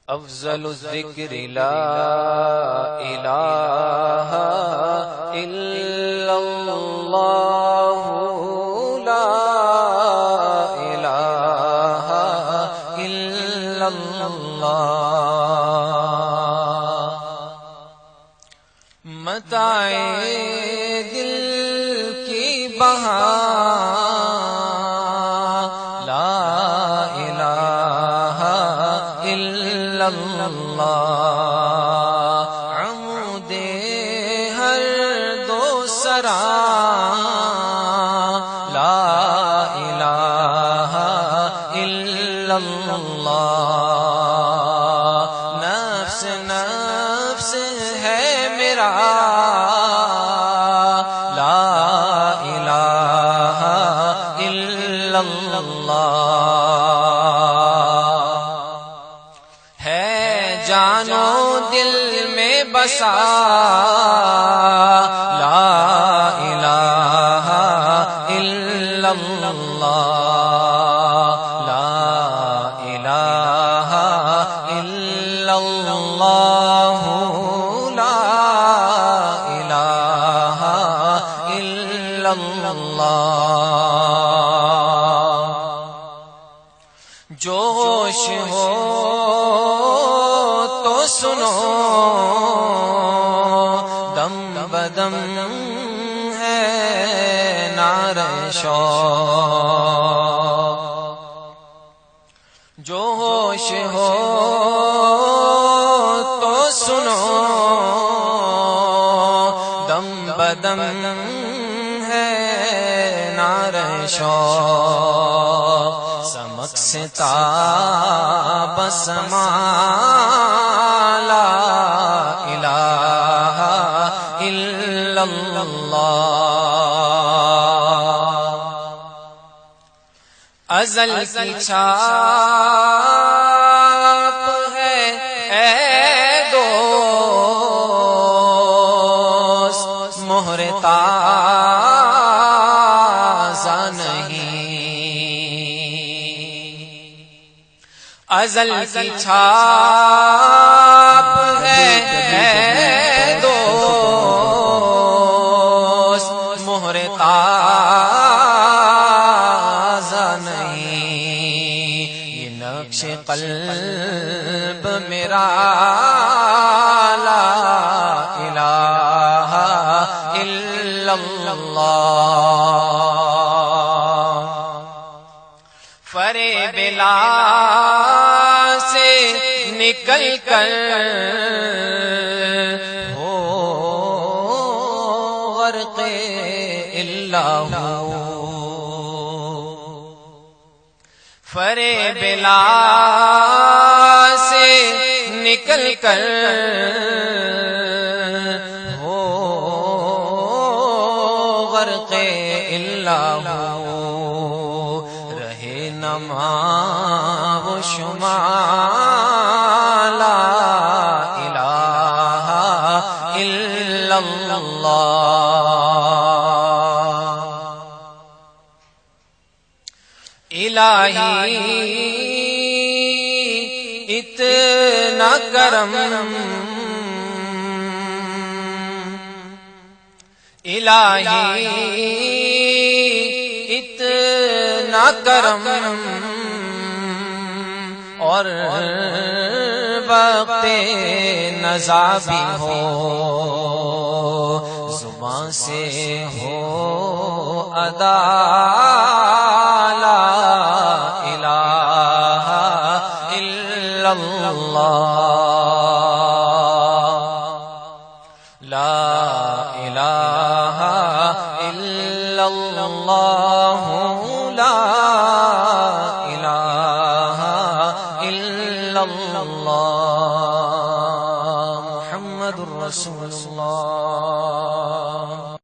افضل الذکر لا الہ الا اللہ لا الہ الا اللہ متاع دل کی بہار لا الہ الا اللہ عمود ہر دو سرا لا الہ الا اللہ نفس نفس ہے میرا لا الہ الا اللہ ہے جانو دل میں بسا لا الہ الا اللہ لا الہ الا اللہ لا الہ الا اللہ جوش ہو تو سنو دم بدم ہے نعرہ شوق جو ہوش ہو تو سنو دم بدم ہے نعرہ شوق سمک سے تاب سما لا الہ الا اللہ ازل کی چھاپ ہے اے دوست مہر تازہ نہیں ازل کی چھاپ ہے اے دوست مہر تازہ نہیں یہ نقش قلب میرا لا الہ الا اللہ فریب لا سے نکل کر ہو غرق اللہ فریب لا سے نکل کر ہو غرق اللہ رہے نما و شما لا الہ الا اللہ الہی اتنا کرم الہی اتنا کرم اور وقت نزا بھی ہو زبان سے ہو ادا